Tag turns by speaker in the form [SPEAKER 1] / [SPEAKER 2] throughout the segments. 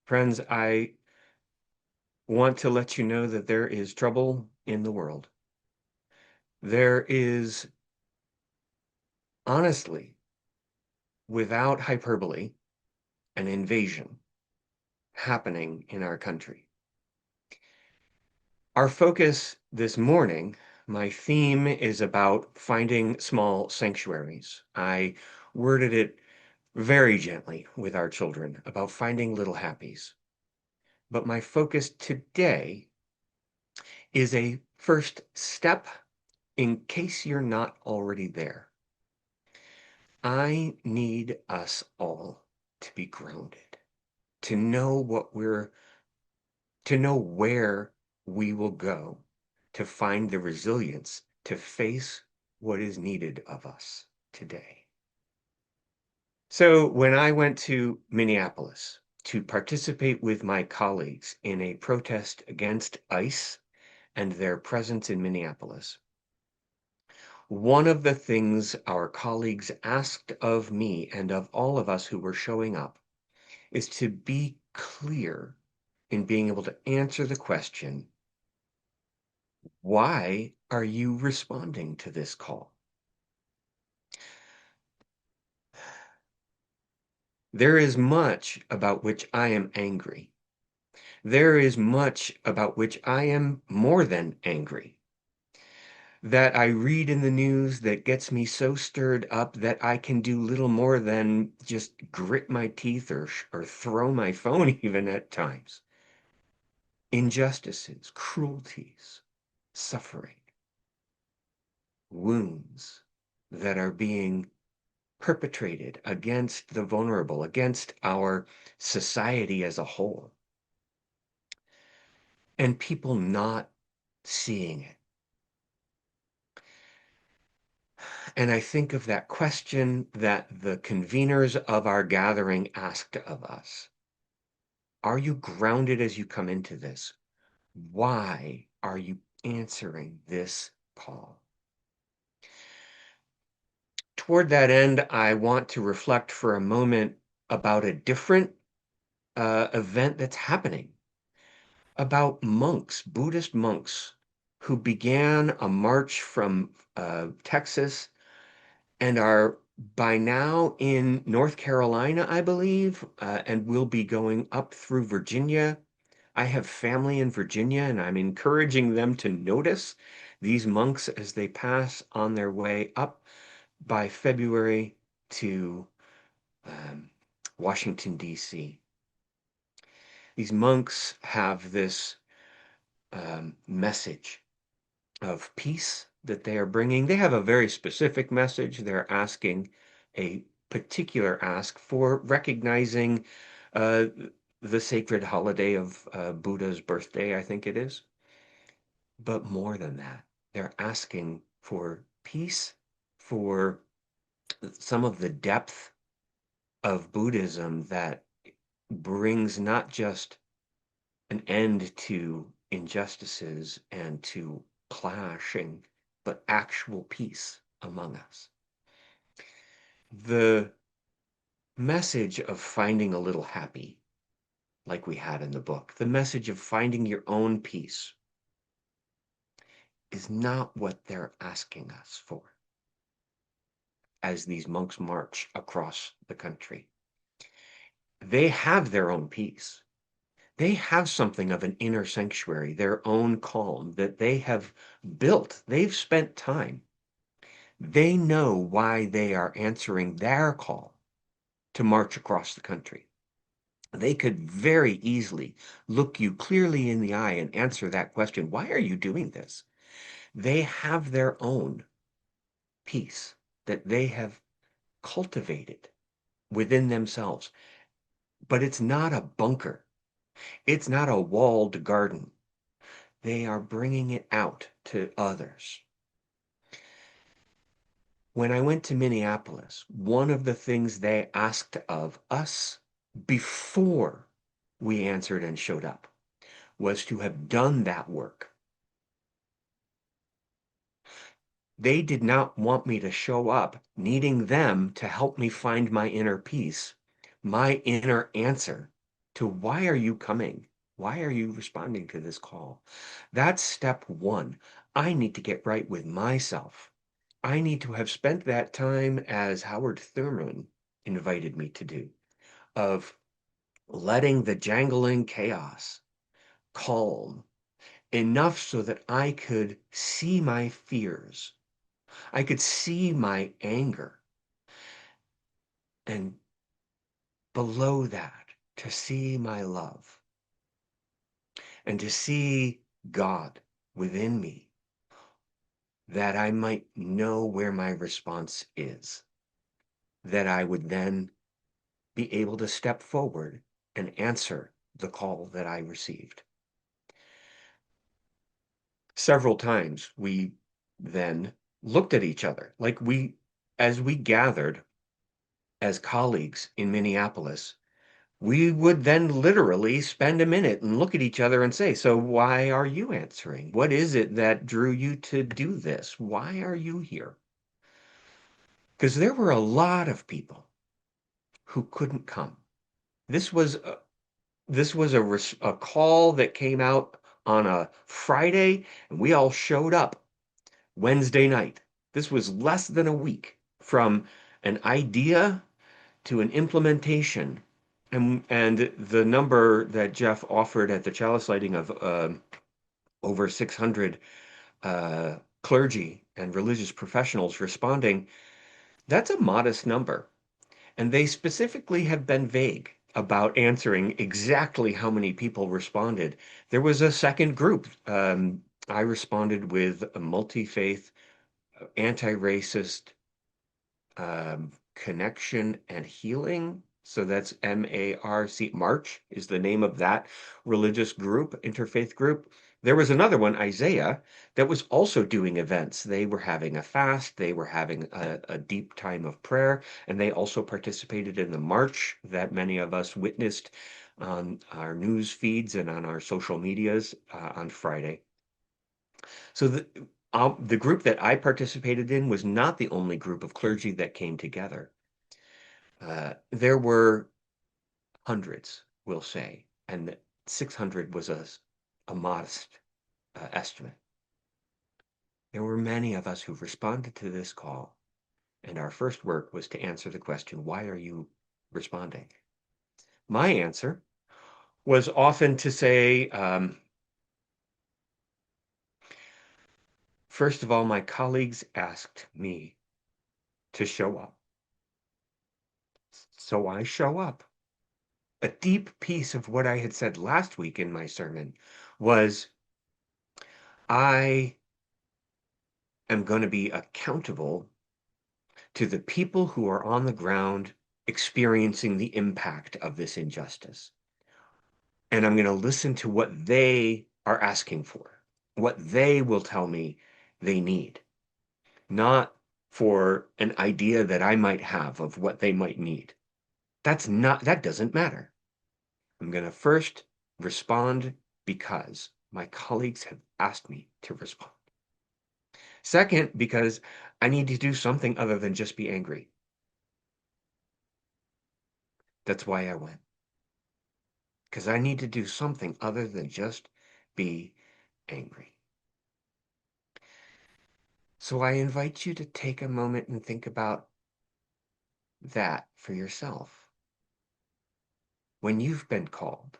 [SPEAKER 1] Friends, I want to let you know that there is trouble in the world. There is, honestly, without hyperbole, an invasion happening in our country. Our focus this morning, my theme is about finding small sanctuaries. I worded it very gently with our children about finding little happies. But my focus today is a first step in case you're not already there. I need us all to be grounded, to know to know where we will go to find the resilience to face what is needed of us today. So when I went to Minneapolis to participate with my colleagues in a protest against ICE and their presence in Minneapolis, one of the things our colleagues asked of me and of all of us who were showing up is to be clear in being able to answer the question, why are you responding to this call? There is much about which I am angry. There is much about which I am more than angry. That I read in the news that gets me so stirred up that I can do little more than just grit my teeth or throw my phone even at times. Injustices, cruelties, suffering, wounds that are being perpetrated against the vulnerable, against our society as a whole, and people not seeing it. And I think of that question that the conveners of our gathering asked of us. Are you grounded as you come into this? Why are you answering this call? Toward that end, I want to reflect for a moment about a different event that's happening, about monks, Buddhist monks, who began a march from Texas and are by now in North Carolina, I believe, and will be going up through Virginia. I have family in Virginia, and I'm encouraging them to notice these monks as they pass on their way up by February to um, Washington, D.C. These monks have this message of peace that they are bringing. They have a very specific message. They're asking a particular ask for recognizing uh, the sacred holiday of Buddha's birthday, I think it is. But more than that, they're asking for peace, for some of the depth of Buddhism that brings not just an end to injustices and to clashing, but actual peace among us. The message of finding a little happy, like we had in the book, the message of finding your own peace, is not what they're asking us for as these monks march across the country. They have their own peace. They have something of an inner sanctuary, their own calm that they have built. They've spent time. They know why they are answering their call to march across the country. They could very easily look you clearly in the eye and answer that question. Why are you doing this? They have their own peace that they have cultivated within themselves. But it's not a bunker. It's not a walled garden. They are bringing it out to others. When I went to Minneapolis, one of the things they asked of us before we answered and showed up was to have done that work. They did not want me to show up needing them to help me find my inner peace, my inner answer to why are you coming? Why are you responding to this call? That's step one. I need to get right with myself. I need to have spent that time, as Howard Thurman invited me to do, of letting the jangling chaos calm enough so that I could see my fears. I could see my anger. And below that, to see my love and to see God within me, that I might know where my response is, that I would then be able to step forward and answer the call that I received. Several times we then looked at each other like as we gathered as colleagues in Minneapolis, we would then literally spend a minute and look at each other and say, so why are you answering? What is it that drew you to do this? Why are you here? Because there were a lot of people who couldn't come. This was a call that came out on a Friday, and we all showed up Wednesday night. This was less than a week from an idea to an implementation. And the number that Jeff offered at the chalice lighting of over 600 clergy and religious professionals responding, that's a modest number. And they specifically have been vague about answering exactly how many people responded. There was a second group. I responded with a multi-faith, anti-racist, connection and healing. So that's MARC. March is the name of that religious group, interfaith group. There was another one, Isaiah, that was also doing events. They were having a fast, they were having a deep time of prayer, and they also participated in the march that many of us witnessed on our news feeds and on our social medias on Friday. So the group that I participated in was not the only group of clergy that came together. There were hundreds, we'll say, and 600 was a modest estimate. There were many of us who responded to this call, and our first work was to answer the question, why are you responding? My answer was often to say, first of all, my colleagues asked me to show up. So I show up. A deep piece of what I had said last week in my sermon was I am going to be accountable to the people who are on the ground experiencing the impact of this injustice. And I'm going to listen to what they are asking for, what they will tell me they need, not for an idea that I might have of what they might need. That doesn't matter. I'm going to first respond because my colleagues have asked me to respond. Second, because I need to do something other than just be angry. That's why I went. Because I need to do something other than just be angry. So I invite you to take a moment and think about that for yourself. When you've been called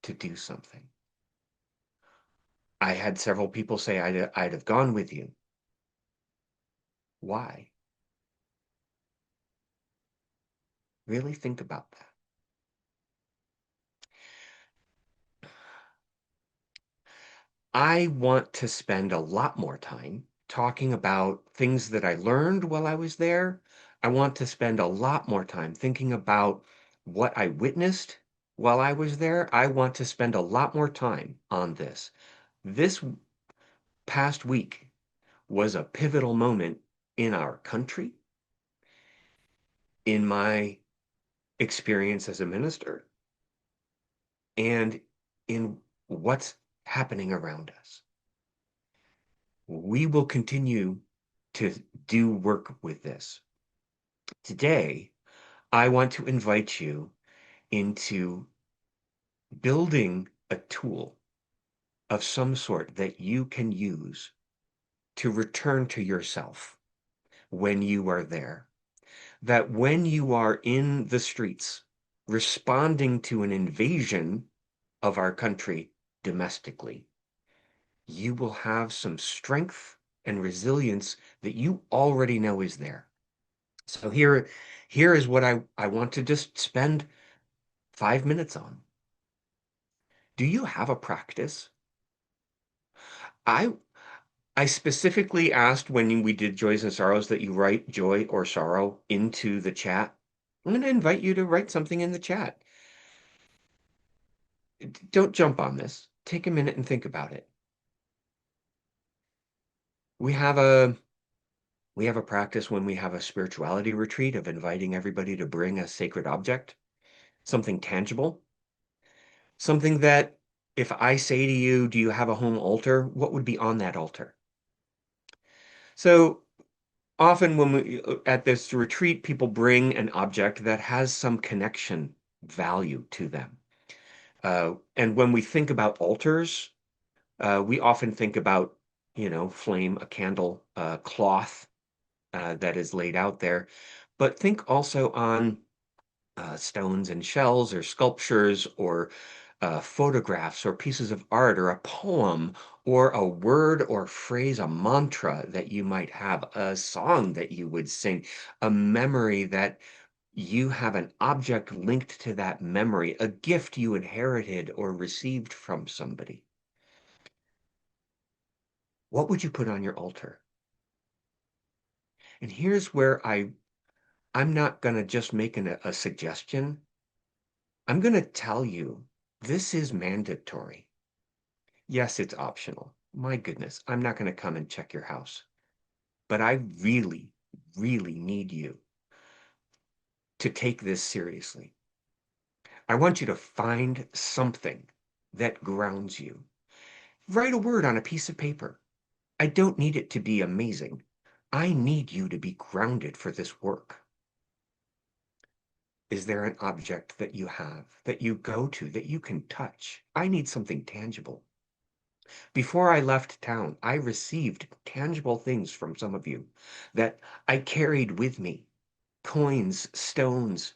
[SPEAKER 1] to do something. I had several people say I'd have gone with you. Why? Really think about that. I want to spend a lot more time talking about things that I learned while I was there. I want to spend a lot more time thinking about what I witnessed while I was there. I want to spend a lot more time on this. This past week was a pivotal moment in our country, in my experience as a minister, and in what's happening around us. We will continue to do work with this. Today, I want to invite you into building a tool of some sort that you can use to return to yourself when you are there. That when you are in the streets responding to an invasion of our country domestically, you will have some strength and resilience that you already know is there. So here is what I want to just spend 5 minutes on. Do you have a practice? I I specifically asked when we did Joys and Sorrows that you write joy or sorrow into the chat. I'm going to invite you to write something in the chat. Don't jump on this. Take a minute and think about it. We have a we have a practice when we have a spirituality retreat of inviting everybody to bring a sacred object, something tangible, something that if I say to you, do you have a home altar? What would be on that altar? So often when we at this retreat, people bring an object that has some connection value to them. And when we think about altars, we often think about, flame, a candle, cloth that is laid out there. But think also on stones and shells or sculptures or photographs or pieces of art or a poem or a word or phrase, a mantra that you might have, a song that you would sing, a memory that you have an object linked to that memory, a gift you inherited or received from somebody. What would you put on your altar? And here's where I'm not going to just make a suggestion. I'm going to tell you this is mandatory. Yes, it's optional. My goodness, I'm not going to come and check your house. But I really, really need you to take this seriously. I want you to find something that grounds you. Write a word on a piece of paper. I don't need it to be amazing. I need you to be grounded for this work. Is there an object that you have, that you go to, that you can touch? I need something tangible. Before I left town, I received tangible things from some of you that I carried with me, coins, stones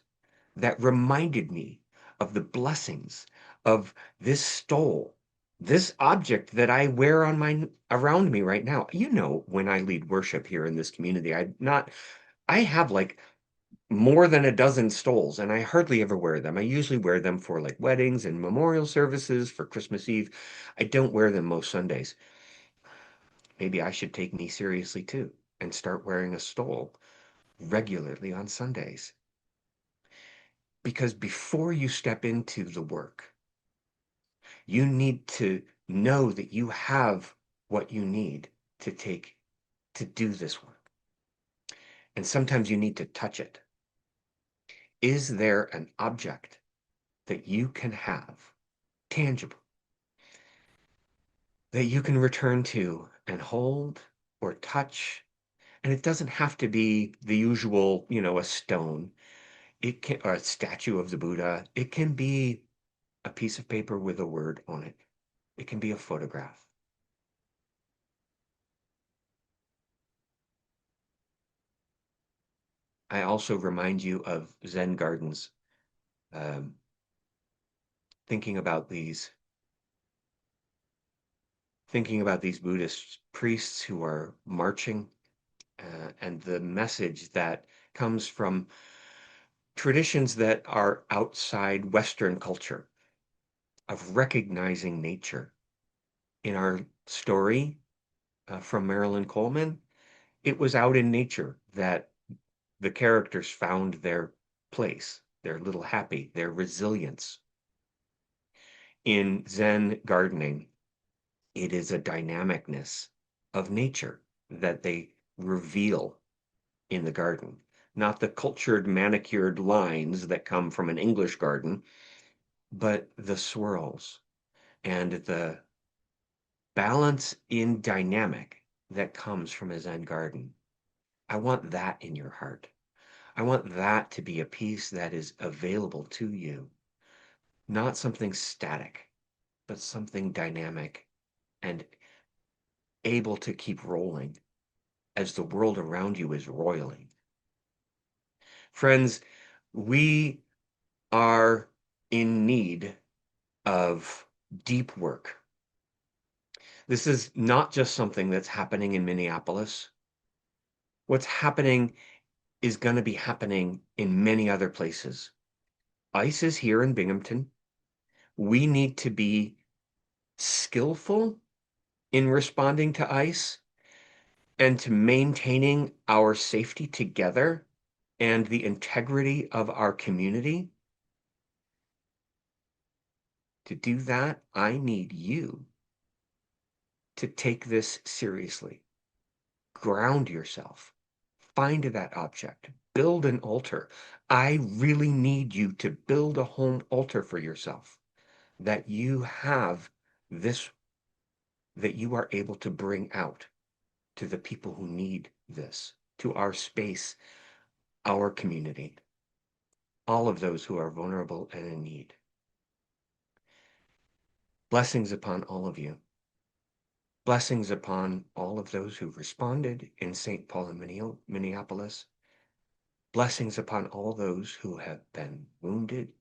[SPEAKER 1] that reminded me of the blessings of this stole, this object that I wear on my around me right now. You know, when I lead worship here in this community, I have like more than a dozen stoles, and I hardly ever wear them. I usually wear them for like weddings and memorial services for Christmas Eve. I don't wear them most Sundays. Maybe I should take me seriously too and start wearing a stole regularly on Sundays. Because before you step into the work, you need to know that you have what you need to do this work. And sometimes you need to touch it. Is there an object that you can have, tangible, that you can return to and hold or touch? And it doesn't have to be the usual, a stone. It can, or a statue of the Buddha. It can be a piece of paper with a word on it. It can be a photograph. I also remind you of Zen gardens, um, thinking about these Buddhist priests who are marching, and the message that comes from traditions that are outside Western culture of recognizing nature. In our story from Marilyn Coleman, it was out in nature that the characters found their place, their little happy, their resilience. In Zen gardening, it is a dynamicness of nature that they reveal in the garden, not the cultured, manicured lines that come from an English garden, but the swirls and the balance in dynamic that comes from a Zen garden. I want that in your heart. I want that to be a piece that is available to you. not something static, but something dynamic and able to keep rolling as the world around you is roiling. Friends, we are in need of deep work. This is not just something that's happening in Minneapolis. What's happening is going to be happening in many other places. ICE is here in Binghamton. We need to be skillful in responding to ICE and to maintaining our safety together and the integrity of our community. To do that, I need you to take this seriously. Ground yourself. Find that object. Build an altar. I really need you to build a home altar for yourself, that you have this, that you are able to bring out to the people who need this, to our space, our community, all of those who are vulnerable and in need. Blessings upon all of you. Blessings upon all of those who responded in St. Paul and Minneapolis. Blessings upon all those who have been wounded,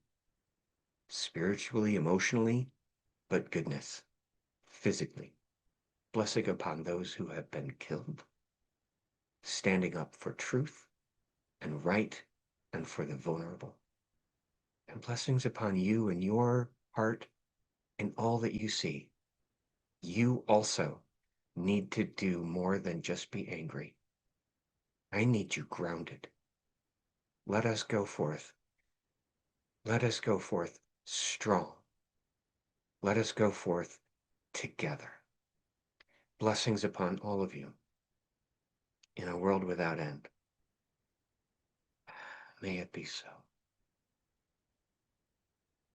[SPEAKER 1] spiritually, emotionally, but goodness, physically. Blessing upon those who have been killed, standing up for truth and right and for the vulnerable. And blessings upon you and your heart and all that you see. You also need to do more than just be angry. I need you grounded. Let us go forth. Let us go forth strong. Let us go forth together. Blessings upon all of you in a world without end. May it be so.